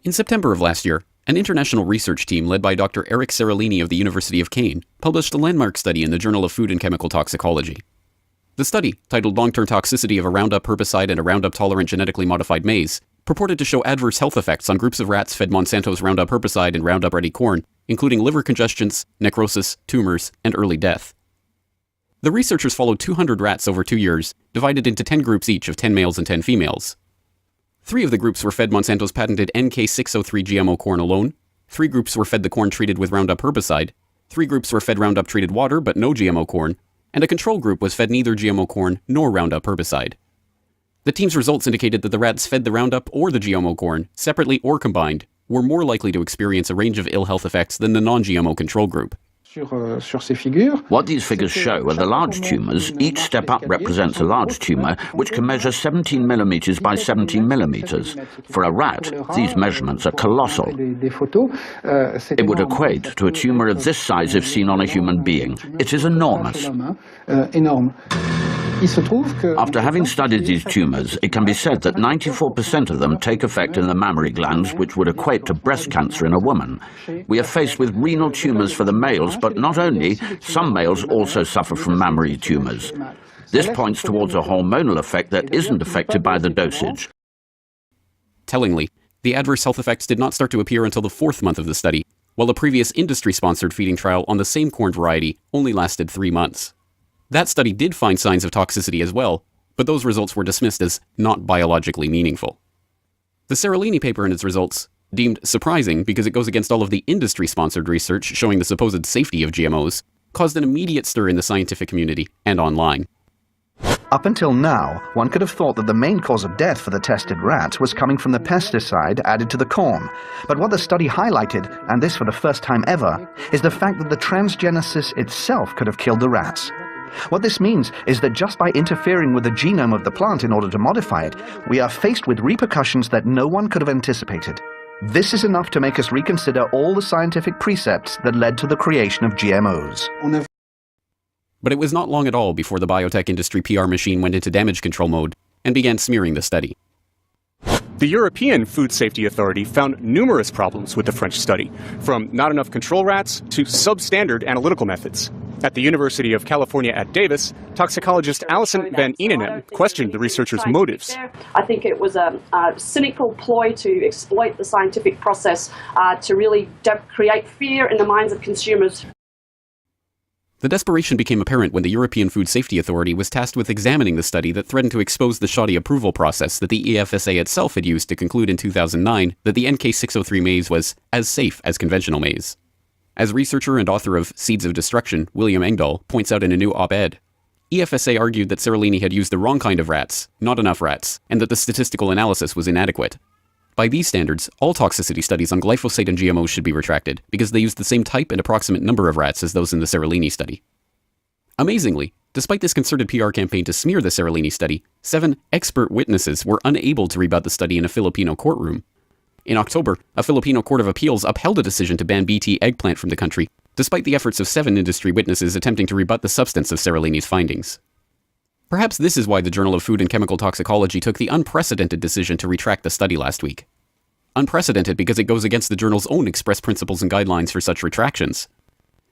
In September of last year, an international research team led by Dr. Eric Seralini of the University of Caen published a landmark study in the Journal of Food and Chemical Toxicology. The study, titled Long-Term Toxicity of a Roundup Herbicide and a Roundup-Tolerant Genetically Modified Maize, purported to show adverse health effects on groups of rats fed Monsanto's Roundup herbicide and Roundup-ready corn, including liver congestions, necrosis, tumors, and early death. The researchers followed 200 rats over 2 years, divided into 10 groups each of 10 males and 10 females. 3 of the groups were fed Monsanto's patented NK603 GMO corn alone, 3 groups were fed the corn treated with Roundup herbicide, 3 groups were fed Roundup-treated water but no GMO corn, and a control group was fed neither GMO corn nor Roundup herbicide. The team's results indicated that the rats fed the Roundup or the GMO corn, separately or combined, were more likely to experience a range of ill health effects than the non-GMO control group. What these figures show are the large tumours. Each step up represents a large tumour, which can measure 17 millimetres by 17 millimetres. For a rat, these measurements are colossal. It would equate to a tumour of this size if seen on a human being. It is enormous. After having studied these tumours, it can be said that 94% of them take effect in the mammary glands, which would equate to breast cancer in a woman. We are faced with renal tumours for the males, but not only, some males also suffer from mammary tumours. This points towards a hormonal effect that isn't affected by the dosage. Tellingly, the adverse health effects did not start to appear until the 4th month of the study, while a previous industry-sponsored feeding trial on the same corn variety only lasted 3 months. That study did find signs of toxicity as well, but those results were dismissed as not biologically meaningful. The Seralini paper and its results, deemed surprising because it goes against all of the industry-sponsored research showing the supposed safety of GMOs, caused an immediate stir in the scientific community and online. Up until now, one could have thought that the main cause of death for the tested rats was coming from the pesticide added to the corn. But what the study highlighted, and this for the first time ever, is the fact that the transgenesis itself could have killed the rats. What this means is that just by interfering with the genome of the plant in order to modify it, we are faced with repercussions that no one could have anticipated. This is enough to make us reconsider all the scientific precepts that led to the creation of GMOs. But it was not long at all before the biotech industry PR machine went into damage control mode and began smearing the study. The European Food Safety Authority found numerous problems with the French study, from not enough control rats to substandard analytical methods. At the University of California at Davis, toxicologist Alison van Eenenem questioned the researchers' motives. I think it was a cynical ploy to exploit the scientific process to really create fear in the minds of consumers. The desperation became apparent when the European Food Safety Authority was tasked with examining the study that threatened to expose the shoddy approval process that the EFSA itself had used to conclude in 2009 that the NK603 maize was as safe as conventional maize. As researcher and author of Seeds of Destruction, William Engdahl, points out in a new op-ed, EFSA argued that Seralini had used the wrong kind of rats, not enough rats, and that the statistical analysis was inadequate. By these standards, all toxicity studies on glyphosate and GMOs should be retracted, because they used the same type and approximate number of rats as those in the Seralini study. Amazingly, despite this concerted PR campaign to smear the Seralini study, 7 expert witnesses were unable to rebut the study in a Filipino courtroom. In October, a Filipino court of appeals upheld a decision to ban Bt eggplant from the country, despite the efforts of 7 industry witnesses attempting to rebut the substance of Seralini's findings. Perhaps this is why the Journal of Food and Chemical Toxicology took the unprecedented decision to retract the study last week. Unprecedented because it goes against the journal's own express principles and guidelines for such retractions.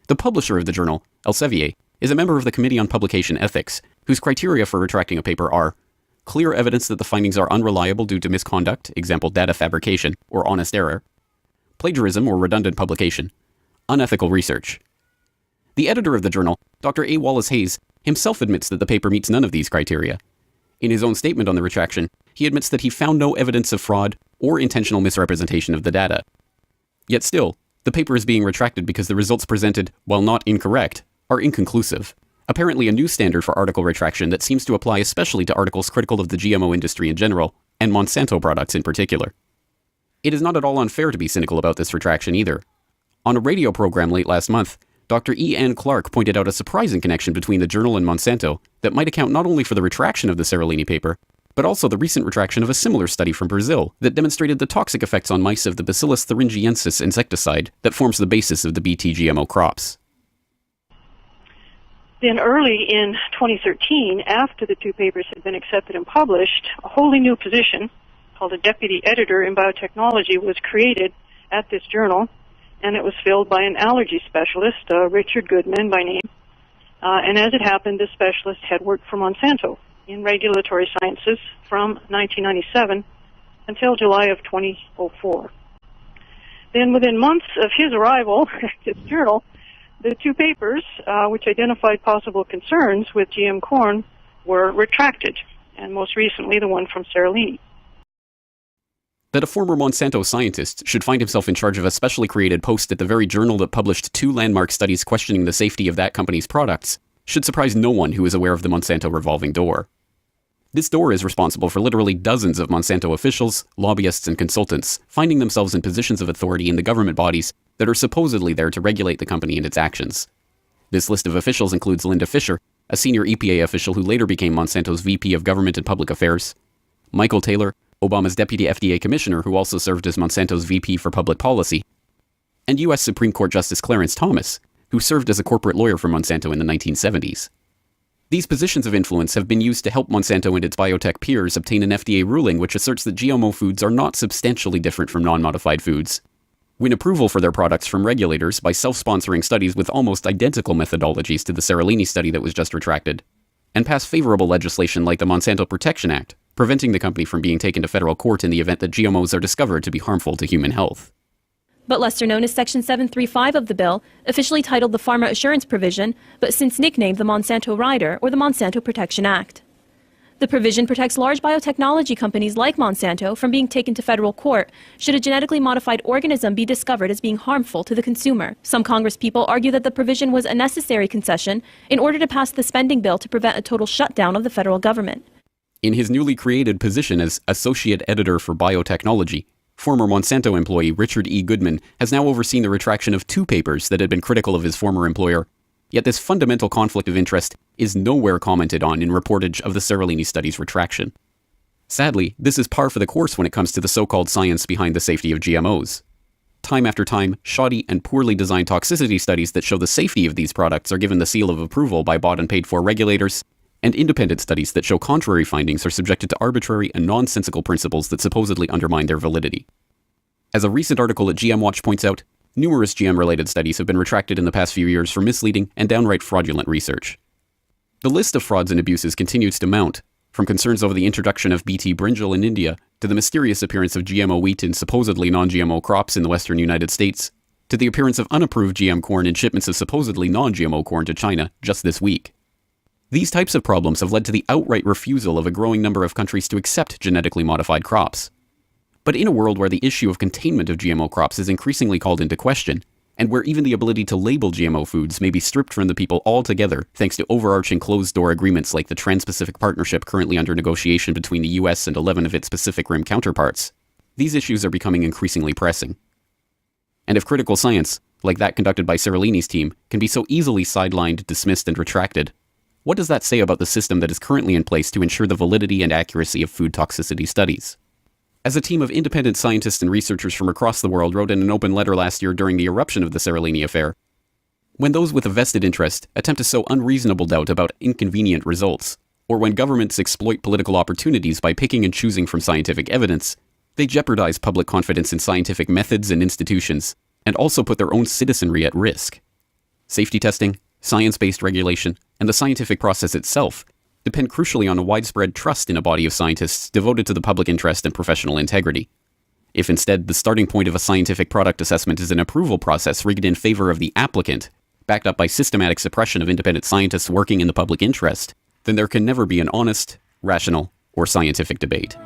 The publisher of the journal, Elsevier, is a member of the Committee on Publication Ethics, whose criteria for retracting a paper are clear evidence that the findings are unreliable due to misconduct, example data fabrication, or honest error, plagiarism or redundant publication, unethical research. The editor of the journal, Dr. A. Wallace Hayes, himself admits that the paper meets none of these criteria. In his own statement on the retraction, he admits that he found no evidence of fraud or intentional misrepresentation of the data. Yet still, the paper is being retracted because the results presented, while not incorrect, are inconclusive. Apparently a new standard for article retraction that seems to apply especially to articles critical of the GMO industry in general, and Monsanto products in particular. It is not at all unfair to be cynical about this retraction either. On a radio program late last month, Dr. E. Ann Clark pointed out a surprising connection between the journal and Monsanto that might account not only for the retraction of the Seralini paper, but also the recent retraction of a similar study from Brazil that demonstrated the toxic effects on mice of the Bacillus thuringiensis insecticide that forms the basis of the Bt GMO crops. Then early in 2013, after the 2 papers had been accepted and published, a wholly new position called a deputy editor in biotechnology was created at this journal, and it was filled by an allergy specialist, Richard Goodman by name. And as it happened, this specialist had worked for Monsanto in regulatory sciences from 1997 until July of 2004. Then within months of his arrival at this journal, the two papers, which identified possible concerns with GM corn, were retracted, and most recently the one from Seralini. That a former Monsanto scientist should find himself in charge of a specially created post at the very journal that published 2 landmark studies questioning the safety of that company's products should surprise no one who is aware of the Monsanto revolving door. This door is responsible for literally dozens of Monsanto officials, lobbyists, and consultants finding themselves in positions of authority in the government bodies that are supposedly there to regulate the company and its actions. This list of officials includes Linda Fisher, a senior EPA official who later became Monsanto's VP of Government and Public Affairs, Michael Taylor, Obama's deputy FDA commissioner who also served as Monsanto's VP for Public Policy, and U.S. Supreme Court Justice Clarence Thomas, who served as a corporate lawyer for Monsanto in the 1970s. These positions of influence have been used to help Monsanto and its biotech peers obtain an FDA ruling which asserts that GMO foods are not substantially different from non-modified foods, win approval for their products from regulators by self-sponsoring studies with almost identical methodologies to the Seralini study that was just retracted, and pass favorable legislation like the Monsanto Protection Act, preventing the company from being taken to federal court in the event that GMOs are discovered to be harmful to human health. But lesser known as Section 735 of the bill, officially titled the Pharma Assurance Provision, but since nicknamed the Monsanto Rider or the Monsanto Protection Act. The provision protects large biotechnology companies like Monsanto from being taken to federal court should a genetically modified organism be discovered as being harmful to the consumer. Some congresspeople argue that the provision was a necessary concession in order to pass the spending bill to prevent a total shutdown of the federal government. In his newly created position as Associate Editor for Biotechnology, former Monsanto employee Richard E. Goodman has now overseen the retraction of 2 papers that had been critical of his former employer. Yet this fundamental conflict of interest is nowhere commented on in reportage of the Seralini study's retraction. Sadly, this is par for the course when it comes to the so-called science behind the safety of GMOs. Time after time, shoddy and poorly designed toxicity studies that show the safety of these products are given the seal of approval by bought and paid for regulators, and independent studies that show contrary findings are subjected to arbitrary and nonsensical principles that supposedly undermine their validity. As a recent article at GM Watch points out, numerous GM-related studies have been retracted in the past few years for misleading and downright fraudulent research. The list of frauds and abuses continues to mount, from concerns over the introduction of Bt brinjal in India to the mysterious appearance of GMO wheat in supposedly non-GMO crops in the western United States, to the appearance of unapproved GM corn in shipments of supposedly non-GMO corn to China just this week. These types of problems have led to the outright refusal of a growing number of countries to accept genetically modified crops. But in a world where the issue of containment of GMO crops is increasingly called into question, and where even the ability to label GMO foods may be stripped from the people altogether thanks to overarching closed-door agreements like the Trans-Pacific Partnership currently under negotiation between the US and 11 of its Pacific Rim counterparts, these issues are becoming increasingly pressing. And if critical science, like that conducted by Seralini's team, can be so easily sidelined, dismissed, and retracted, what does that say about the system that is currently in place to ensure the validity and accuracy of food toxicity studies? As a team of independent scientists and researchers from across the world wrote in an open letter last year during the eruption of the Seralini affair, when those with a vested interest attempt to sow unreasonable doubt about inconvenient results, or when governments exploit political opportunities by picking and choosing from scientific evidence, they jeopardize public confidence in scientific methods and institutions, and also put their own citizenry at risk. Safety testing, science-based regulation, and the scientific process itself depend crucially on a widespread trust in a body of scientists devoted to the public interest and professional integrity. If instead the starting point of a scientific product assessment is an approval process rigged in favor of the applicant, backed up by systematic suppression of independent scientists working in the public interest, then there can never be an honest, rational, or scientific debate.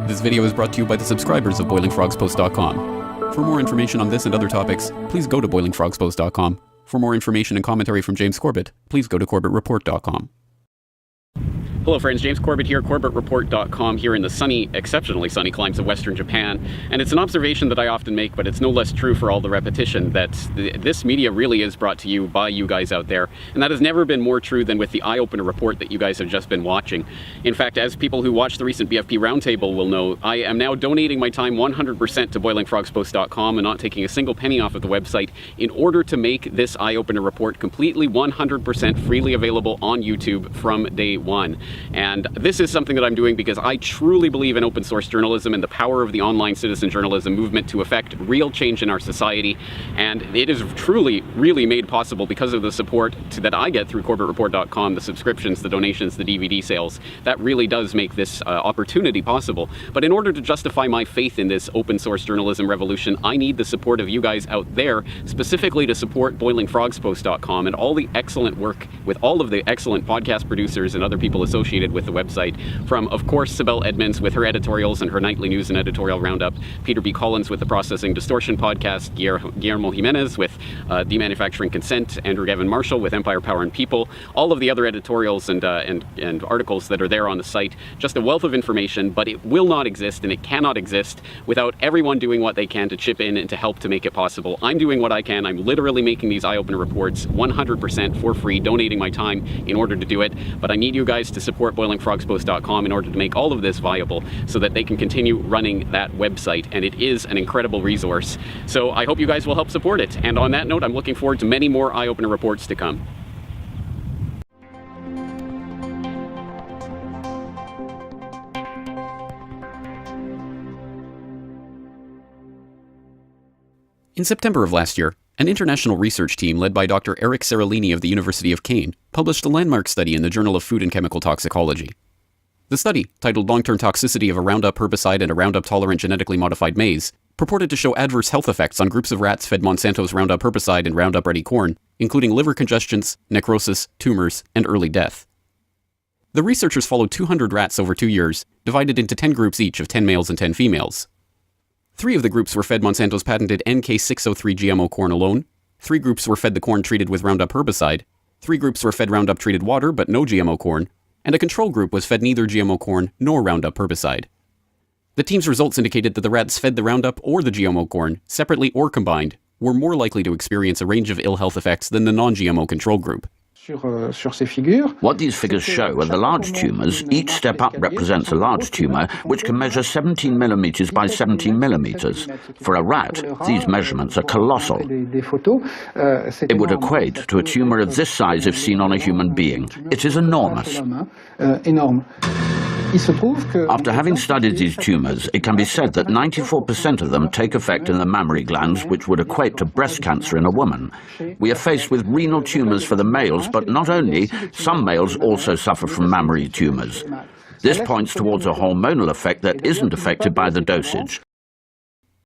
This video is brought to you by the subscribers of BoilingFrogsPost.com. For more information on this and other topics, please go to BoilingFrogsPost.com. For more information and commentary from James Corbett, please go to CorbettReport.com. Hello friends, James Corbett here, CorbettReport.com, here in the sunny, exceptionally sunny climes of Western Japan. And it's an observation that I often make, but it's no less true for all the repetition, that this media really is brought to you by you guys out there. And that has never been more true than with the eye-opener report that you guys have just been watching. In fact, as people who watched the recent BFP Roundtable will know, I am now donating my time 100% to BoilingFrogsPost.com and not taking a single penny off of the website in order to make this eye-opener report completely 100% freely available on YouTube from day one. And this is something that I'm doing because I truly believe in open source journalism and the power of the online citizen journalism movement to affect real change in our society. And it is truly, really made possible because of the support that I get through CorbettReport.com, the subscriptions, the donations, the DVD sales. That really does make this opportunity possible. But in order to justify my faith in this open source journalism revolution, I need the support of you guys out there, specifically to support BoilingFrogsPost.com and all the excellent work with all of the excellent podcast producers and other people associated with the website. From, of course, Sibel Edmonds with her editorials and her nightly news and editorial roundup, Peter B. Collins with the Processing Distortion podcast, Guillermo Jimenez with Demanufacturing Consent, Andrew Gavin Marshall with Empire, Power, and People, all of the other editorials and articles that are there on the site. Just a wealth of information, but it will not exist and it cannot exist without everyone doing what they can to chip in and to help to make it possible. I'm doing what I can. I'm literally making these eye-opener reports 100% for free, donating my time in order to do it. But I need you guys to support BoilingFrogsPost.com in order to make all of this viable so that they can continue running that website. And it is an incredible resource. So I hope you guys will help support it. And on that note, I'm looking forward to many more eye-opener reports to come. In September of last year, an international research team led by Dr. Eric Seralini of the University of Caen published a landmark study in the Journal of Food and Chemical Toxicology. The study, titled Long-Term Toxicity of a Roundup Herbicide and a Roundup-Tolerant Genetically Modified Maize, purported to show adverse health effects on groups of rats fed Monsanto's Roundup herbicide and Roundup-ready corn, including liver congestions, necrosis, tumors, and early death. The researchers followed 200 rats over 2 years, divided into 10 groups each of 10 males and 10 females. 3 of the groups were fed Monsanto's patented NK603 GMO corn alone, 3 groups were fed the corn treated with Roundup herbicide, 3 groups were fed Roundup treated water but no GMO corn, and a control group was fed neither GMO corn nor Roundup herbicide. The team's results indicated that the rats fed the Roundup or the GMO corn, separately or combined, were more likely to experience a range of ill health effects than the non-GMO control group. What these figures show are the large tumours. Each step up represents a large tumour, which can measure 17 millimetres by 17 millimetres. For a rat, these measurements are colossal. It would equate to a tumour of this size if seen on a human being. It is enormous. After having studied these tumours, it can be said that 94% of them take effect in the mammary glands, which would equate to breast cancer in a woman. We are faced with renal tumours for the males, but not only, some males also suffer from mammary tumours. This points towards a hormonal effect that isn't affected by the dosage.